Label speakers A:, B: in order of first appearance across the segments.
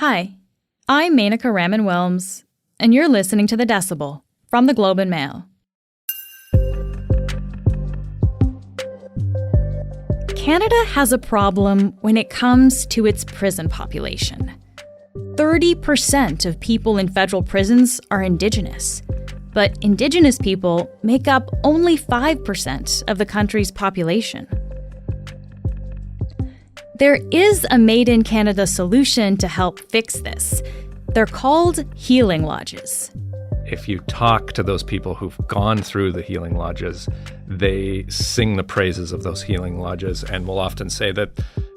A: Hi, I'm Menaka Raman-Wilms, and you're listening to The Decibel from the Globe and Mail. Canada has a problem when it comes to its prison population. 30% of people in federal prisons are Indigenous, but Indigenous people make up only 5% of the country's population. There is a made-in-Canada solution to help fix this. They're called healing lodges.
B: If you talk to those people who've gone through the healing lodges, they sing the praises of those healing lodges and will often say that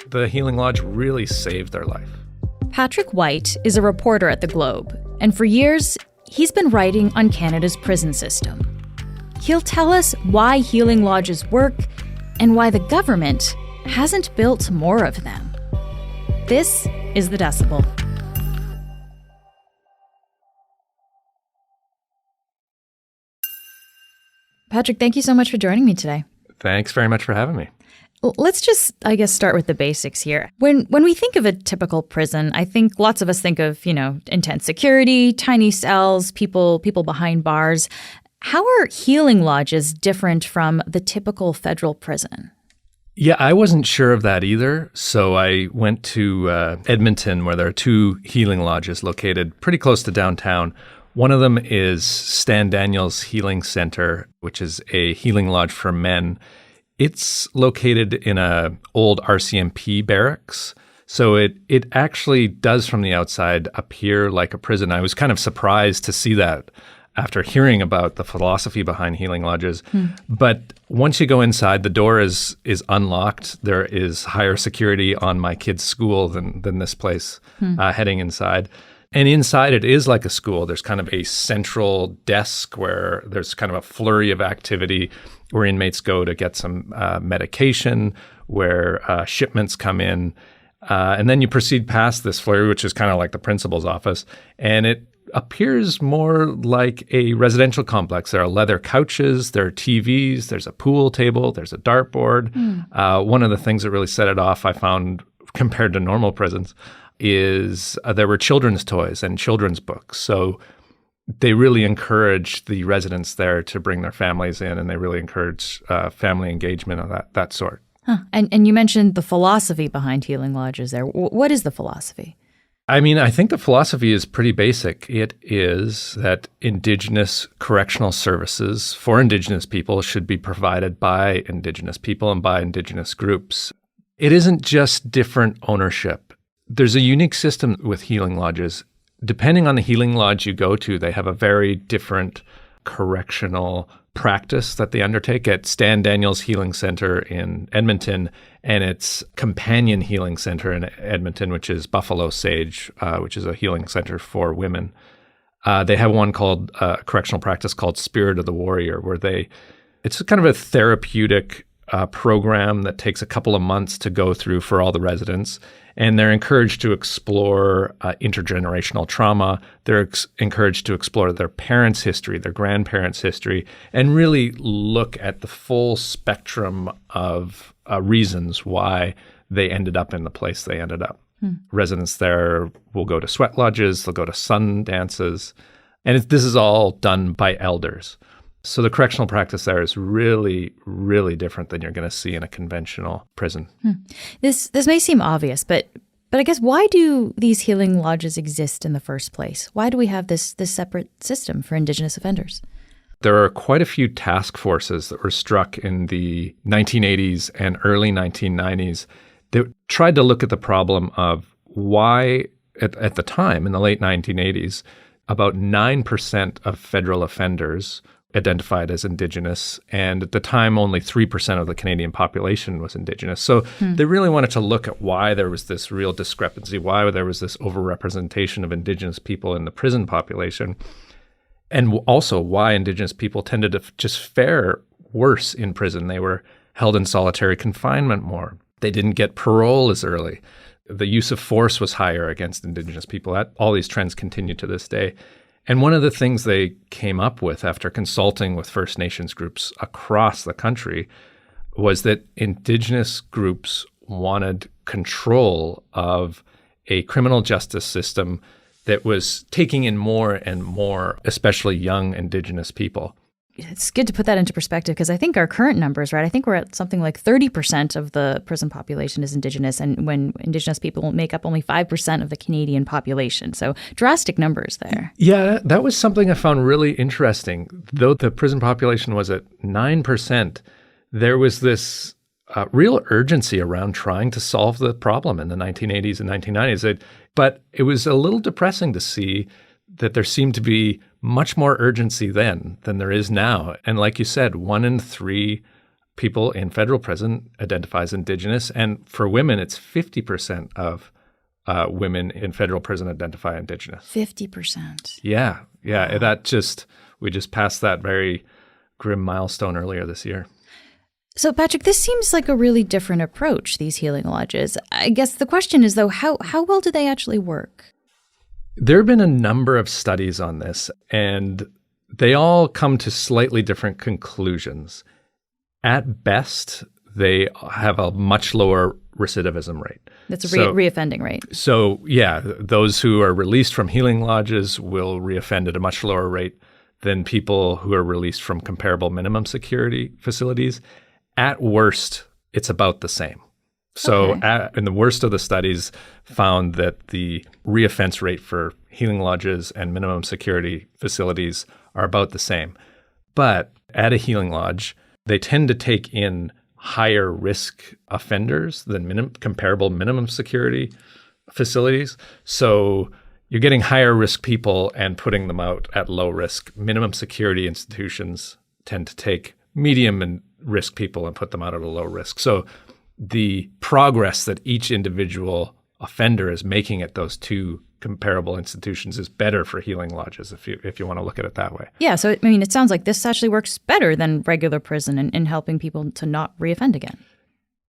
B: the healing lodge really saved their life.
A: Patrick White is a reporter at The Globe, and for years, he's been writing on Canada's prison system. He'll tell us why healing lodges work and why the government hasn't built more of them. This is The Decibel. Patrick, thank you so much for joining me today.
B: Thanks very much for having me.
A: Let's just, start with the basics here. When we think of a typical prison, I think lots of us think of, intense security, tiny cells, people behind bars. How are healing lodges different from the typical federal prison?
B: Yeah, I wasn't sure of that either. So I went to Edmonton, where there are two healing lodges located pretty close to downtown. One of them is Stan Daniels Healing Center, which is a healing lodge for men. It's located in a old RCMP barracks. So it actually does from the outside appear like a prison. I was kind of surprised to see that after hearing about the philosophy behind healing lodges. But once you go inside, the door is unlocked. There is higher security on my kid's school than this place heading inside. And inside it is like a school. There's kind of a central desk where there's kind of a flurry of activity where inmates go to get some medication, where shipments come in. And then you proceed past this flurry, which is kind of like the principal's office. And it appears more like a residential complex. There are leather couches, there are TVs, there's a pool table, there's a dartboard. One of the things that really set it off, I found, compared to normal prisons, is there were children's toys and children's books. So they really encouraged the residents there to bring their families in, and they really encouraged family engagement of that sort.
A: And you mentioned the philosophy behind healing lodges there. What is the philosophy?
B: I mean, I think the philosophy is pretty basic. It is that Indigenous correctional services for Indigenous people should be provided by Indigenous people and by Indigenous groups. It isn't just different ownership. There's a unique system with healing lodges. Depending on the healing lodge you go to, they have a very different correctional practice that they undertake. At Stan Daniels Healing Center in Edmonton and its companion healing center in Edmonton, which is Buffalo Sage, which is a healing center for women. They have one called correctional practice called Spirit of the Warrior, where it's kind of a therapeutic program that takes a couple of months to go through for all the residents. And they're encouraged to explore intergenerational trauma. They're encouraged to explore their parents' history, their grandparents' history, and really look at the full spectrum of reasons why they ended up in the place they ended up. Residents there will go to sweat lodges, they'll go to sun dances, and this is all done by elders. So the correctional practice there is really, really different than you're going to see in a conventional prison.
A: This may seem obvious, but I guess why do these healing lodges exist in the first place? Why do we have this separate system for Indigenous offenders?
B: There are quite a few task forces that were struck in the 1980s and early 1990s that tried to look at the problem of why, at the time, in the late 1980s, about 9% of federal offenders identified as Indigenous, and at the time only 3% of the Canadian population was Indigenous. So they really wanted to look at why there was this real discrepancy, why there was this overrepresentation of Indigenous people in the prison population, and also why Indigenous people tended to just fare worse in prison. They were held in solitary confinement more. They didn't get parole as early. The use of force was higher against Indigenous people. All these trends continue to this day. And one of the things they came up with after consulting with First Nations groups across the country was that Indigenous groups wanted control of a criminal justice system that was taking in more and more, especially young Indigenous people.
A: It's good to put that into perspective because I think our current numbers, right? I think we're at something like 30% of the prison population is Indigenous, and when Indigenous people make up only 5% of the Canadian population. So drastic numbers there.
B: Yeah, that was something I found really interesting. Though the prison population was at 9%, there was this real urgency around trying to solve the problem in the 1980s and 1990s. But it was a little depressing to see that there seemed to be much more urgency then than there is now. And like you said, 1 in 3 people in federal prison identifies Indigenous. And for women, it's 50% of women in federal prison identify Indigenous.
A: 50%.
B: Yeah.
A: Wow.
B: We just passed that very grim milestone earlier this year.
A: So, Patrick, this seems like a really different approach, these healing lodges. I guess the question is, though, how well do they actually work?
B: There have been a number of studies on this, and they all come to slightly different conclusions. At best, they have a much lower recidivism rate.
A: That's a reoffending rate.
B: So, yeah, those who are released from healing lodges will reoffend at a much lower rate than people who are released from comparable minimum security facilities. At worst, it's about the same. So in the worst of the studies found that the reoffense rate for healing lodges and minimum security facilities are about the same. But at a healing lodge, they tend to take in higher risk offenders than comparable minimum security facilities. So you're getting higher risk people and putting them out at low risk. Minimum security institutions tend to take medium and risk people and put them out at a low risk. So the progress that each individual offender is making at those two comparable institutions is better for healing lodges if you want to look at it that way.
A: Yeah, so I mean, it sounds like this actually works better than regular prison in helping people to not reoffend again.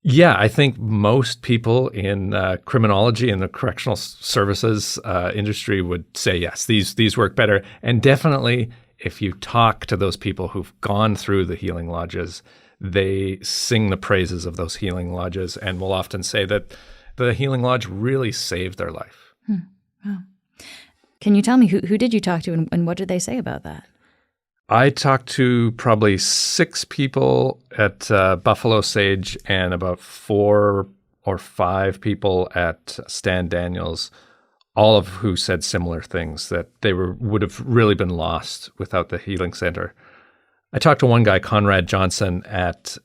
B: Yeah, I think most people in criminology and the correctional services industry would say yes, these work better. And definitely, if you talk to those people who've gone through the healing lodges, they sing the praises of those healing lodges and will often say that the healing lodge really saved their life.
A: Wow. Can you tell me who did you talk to and what did they say about that?
B: I talked to probably 6 people at Buffalo Sage and about 4 or 5 people at Stan Daniels, all of who said similar things, that they would have really been lost without the healing center. I talked to one guy, Conrad Johnson, at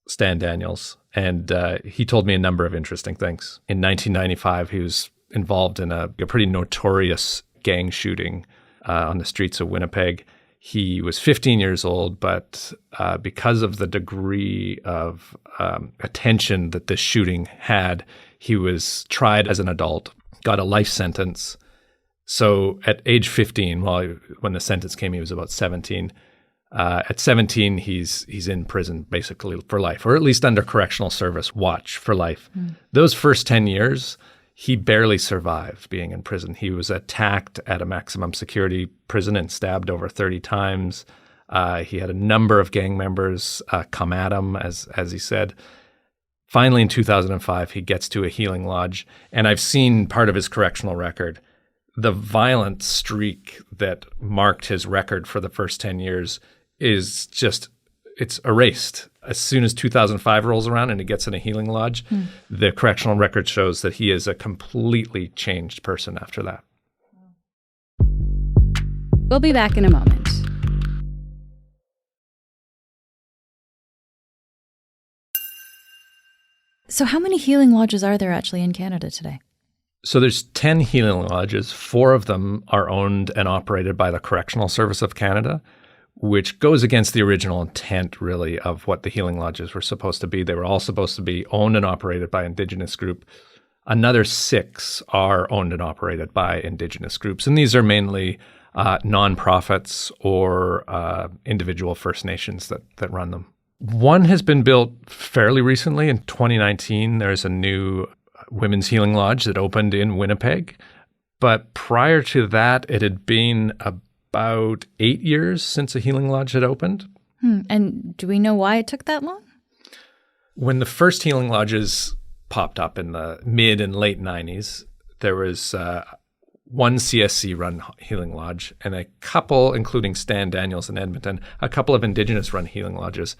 B: Stan Daniels, and he told me a number of interesting things. In 1995, he was involved in a pretty notorious gang shooting on the streets of Winnipeg. He was 15 years old, but because of the degree of attention that this shooting had, he was tried as an adult, got a life sentence. So at age 15, when the sentence came, he was about 17. At 17, he's in prison basically for life, or at least under correctional service watch for life. Those first 10 years, he barely survived being in prison. He was attacked at a maximum security prison and stabbed over 30 times. He had a number of gang members come at him, as he said. Finally, in 2005, he gets to a healing lodge, and I've seen part of his correctional record. The violent streak that marked his record for the first 10 years is just, it's erased. As soon as 2005 rolls around and he gets in a healing lodge, the correctional record shows that he is a completely changed person after that.
A: We'll be back in a moment. So how many healing lodges are there actually in Canada today?
B: So there's 10 healing lodges. 4 of them are owned and operated by the Correctional Service of Canada, which goes against the original intent, really, of what the healing lodges were supposed to be. They were all supposed to be owned and operated by Indigenous group. Another 6 are owned and operated by Indigenous groups, and these are mainly nonprofits or individual First Nations that run them. One has been built fairly recently. In 2019, there's a new women's healing lodge that opened in Winnipeg. But prior to that, it had been about 8 years since a healing lodge had opened.
A: And do we know why it took that long?
B: When the first healing lodges popped up in the mid and late 90s, there was one CSC-run healing lodge and a couple, including Stan Daniels in Edmonton, a couple of Indigenous-run healing lodges.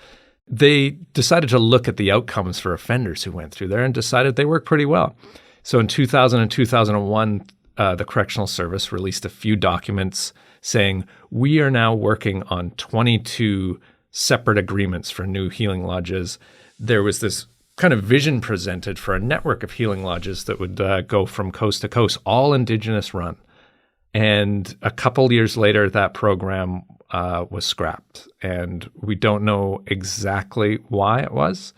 B: They decided to look at the outcomes for offenders who went through there and decided they worked pretty well. So in 2000 and 2001, the Correctional Service released a few documents saying, we are now working on 22 separate agreements for new healing lodges. There was this kind of vision presented for a network of healing lodges that would go from coast to coast, all Indigenous run. And a couple years later, that program was scrapped. And we don't know exactly why it was,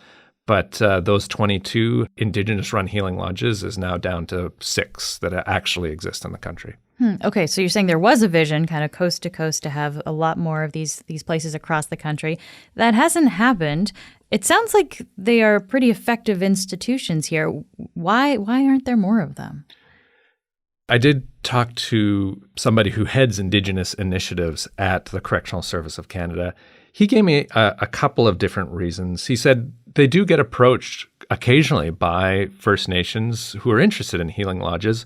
B: but those 22 Indigenous run healing lodges is now down to 6 that actually exist in the country.
A: Okay, so you're saying there was a vision kind of coast to coast to have a lot more of these places across the country. That hasn't happened. It sounds like they are pretty effective institutions here. Why aren't there more of them?
B: I did talk to somebody who heads Indigenous initiatives at the Correctional Service of Canada. He gave me a couple of different reasons. He said they do get approached occasionally by First Nations who are interested in healing lodges.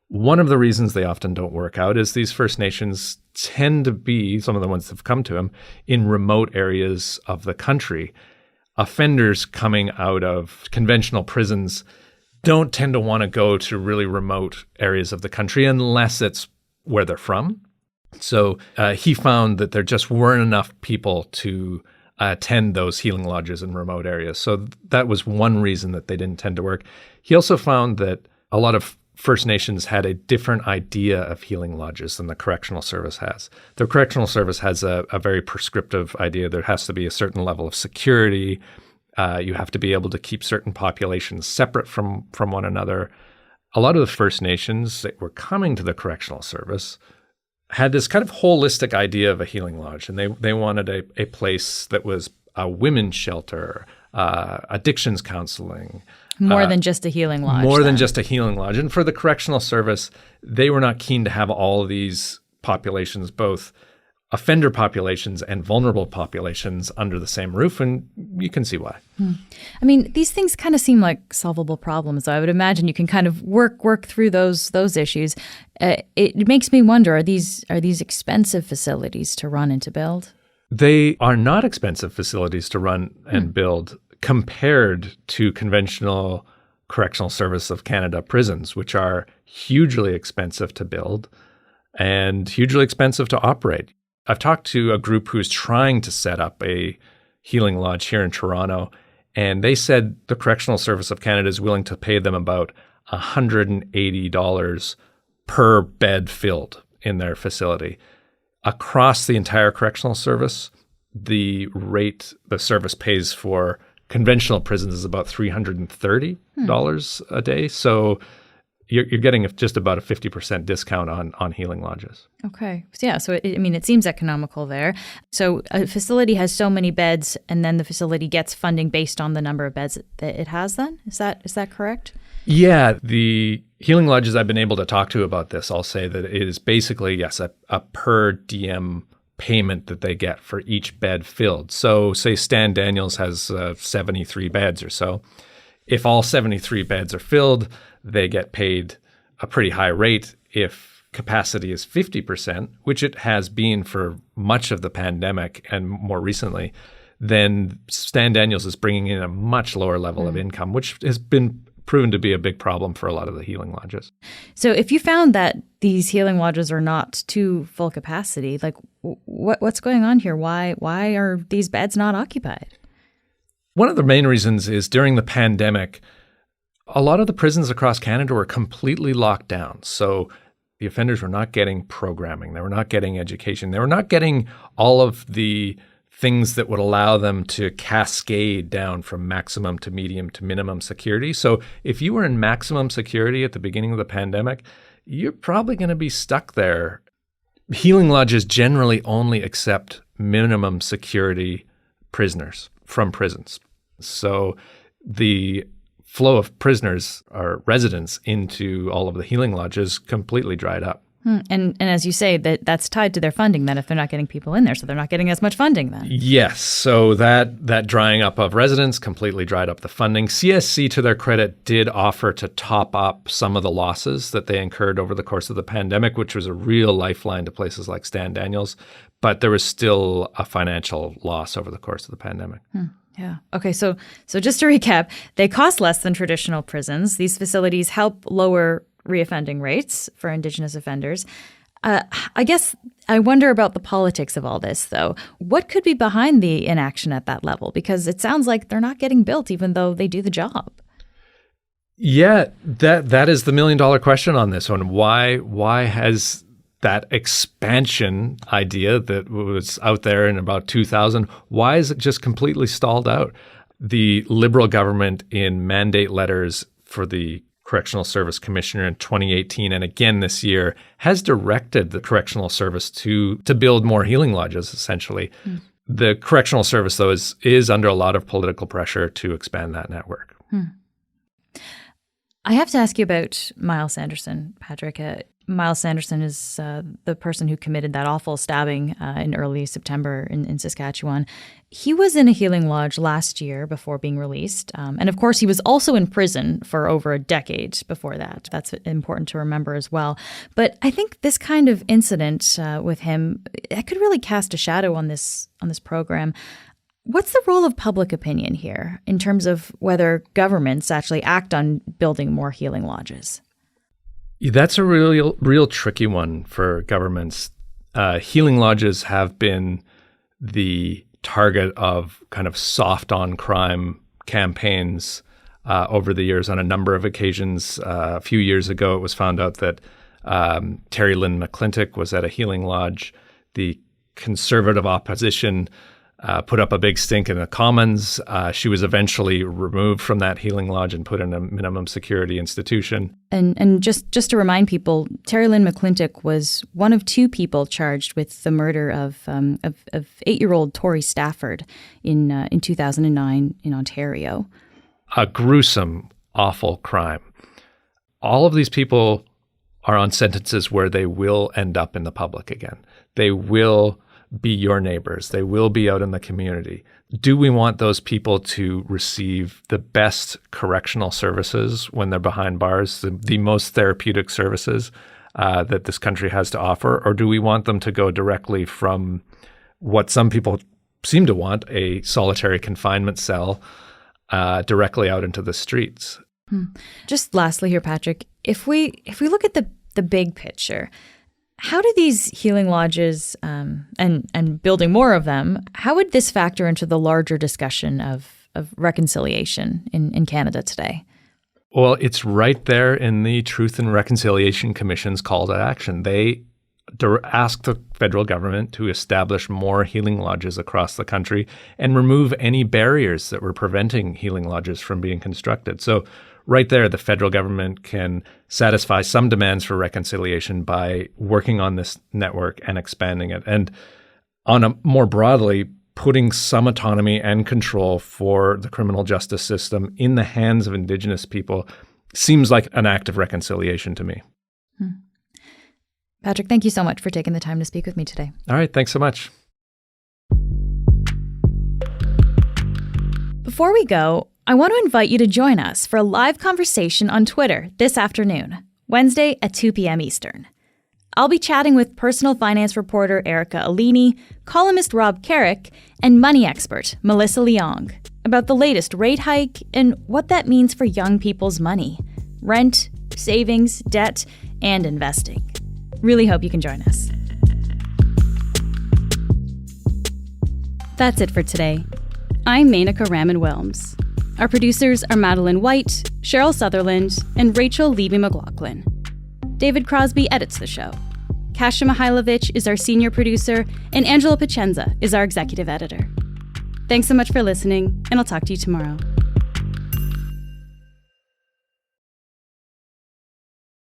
B: One of the reasons they often don't work out is these First Nations tend to be, some of the ones that have come to them, in remote areas of the country. Offenders coming out of conventional prisons don't tend to want to go to really remote areas of the country unless it's where they're from. So he found that there just weren't enough people to attend those healing lodges in remote areas. So that was one reason that they didn't tend to work. He also found that a lot of First Nations had a different idea of healing lodges than the Correctional Service has. The Correctional Service has a very prescriptive idea. There has to be a certain level of security. You have to be able to keep certain populations separate from one another. A lot of the First Nations that were coming to the Correctional Service had this kind of holistic idea of a healing lodge, and they wanted a place that was a women's shelter, addictions counseling.
A: More than just a healing lodge.
B: More than just a healing lodge. And for the Correctional Service, they were not keen to have all of these populations, both offender populations and vulnerable populations, under the same roof. And you can see why.
A: I mean, these things kind of seem like solvable problems. So I would imagine you can kind of work through those issues. It makes me wonder, are these expensive facilities to run and to build?
B: They are not expensive facilities to run and build compared to conventional Correctional Service of Canada prisons, which are hugely expensive to build and hugely expensive to operate. I've talked to a group who's trying to set up a healing lodge here in Toronto, and they said the Correctional Service of Canada is willing to pay them about $180 per bed filled in their facility. Across the entire Correctional Service, the rate the service pays for conventional prisons is about $330 a day. So you're getting just about a 50% discount on healing lodges.
A: Okay. Yeah. So, it seems economical there. So a facility has so many beds, and then the facility gets funding based on the number of beds that it has then? Is that correct?
B: Yeah. The healing lodges I've been able to talk to about this all say that it is basically, yes, a per diem payment that they get for each bed filled. So say Stan Daniels has 73 beds or so. If all 73 beds are filled, they get paid a pretty high rate. If capacity is 50%, which it has been for much of the pandemic and more recently, then Stan Daniels is bringing in a much lower level of income, which has been proven to be a big problem for a lot of the healing lodges.
A: So if you found that these healing lodges are not to full capacity, like what's going on here? Why are these beds not occupied?
B: One of the main reasons is during the pandemic, a lot of the prisons across Canada were completely locked down. So the offenders were not getting programming. They were not getting education. They were not getting all of the things that would allow them to cascade down from maximum to medium to minimum security. So if you were in maximum security at the beginning of the pandemic, you're probably going to be stuck there. Healing lodges generally only accept minimum security prisoners from prisons. So the flow of prisoners or residents into all of the healing lodges completely dried up.
A: And as you say, that's tied to their funding then if they're not getting people in there, so they're not getting as much funding then.
B: Yes. So that drying up of residents completely dried up the funding. CSC, to their credit, did offer to top up some of the losses that they incurred over the course of the pandemic, which was a real lifeline to places like Stan Daniels. But there was still a financial loss over the course of the pandemic.
A: Yeah. Okay. So just to recap, they cost less than traditional prisons. These facilities help lower reoffending rates for Indigenous offenders. I guess I wonder about the politics of all this, though. What could be behind the inaction at that level? Because it sounds like they're not getting built, even though they do the job.
B: Yeah, that is the million-dollar question on this one. Why has that expansion idea that was out there in about 2000, why is it just completely stalled out? The Liberal government, in mandate letters for the Correctional Service Commissioner in 2018 and again this year, has directed the Correctional Service to build more healing lodges, essentially. The Correctional Service, though, is under a lot of political pressure to expand that network.
A: I have to ask you about Miles Sanderson, Patrick. Miles Sanderson is the person who committed that awful stabbing in early September in Saskatchewan. He was in a healing lodge last year before being released. And of course, he was also in prison for over a decade before that. That's important to remember as well. But I think this kind of incident with him, it could really cast a shadow on this program. What's the role of public opinion here in terms of whether governments actually act on building more healing lodges?
B: That's a real tricky one for governments. Healing lodges have been the target of kind of soft on crime campaigns over the years on a number of occasions. A few years ago, it was found out that Terry Lynn McClintock was at a healing lodge. The Conservative opposition put up a big stink in the Commons. She was eventually removed from that healing lodge and put in a minimum security institution.
A: And just to remind people, Terry Lynn McClintock was one of two people charged with the murder of 8-year-old Tori Stafford in 2009 in Ontario.
B: A gruesome, awful crime. All of these people are on sentences where they will end up in the public again. They will be your neighbors. They will be out in the community. Do we want those people to receive the best correctional services when they're behind bars, the most therapeutic services that this country has to offer? Or do we want them to go directly from what some people seem to want, a solitary confinement cell, directly out into the streets?
A: Just lastly here, Patrick, if we look at the big picture, how do these healing lodges and building more of them, how would this factor into the larger discussion of reconciliation in Canada today?
B: Well, it's right there in the Truth and Reconciliation Commission's call to action. They ask the federal government to establish more healing lodges across the country and remove any barriers that were preventing healing lodges from being constructed. So right there, the federal government can satisfy some demands for reconciliation by working on this network and expanding it. And on a more broadly, putting some autonomy and control for the criminal justice system in the hands of Indigenous people seems like an act of reconciliation to me.
A: Patrick, thank you so much for taking the time to speak with me today.
B: All right, thanks so much.
A: Before we go, I want to invite you to join us for a live conversation on Twitter this afternoon, Wednesday at 2 p.m. Eastern. I'll be chatting with personal finance reporter Erica Alini, columnist Rob Carrick, and money expert Melissa Leong about the latest rate hike and what that means for young people's money, rent, savings, debt, and investing. Really hope you can join us. That's it for today. I'm Menaka Raman-Wilms. Our producers are Madeline White, Cheryl Sutherland, and Rachel Levy-McLaughlin. David Crosby edits the show. Kasia Mihailovich is our senior producer, and Angela Pacenza is our executive editor. Thanks so much for listening, and I'll talk to you tomorrow.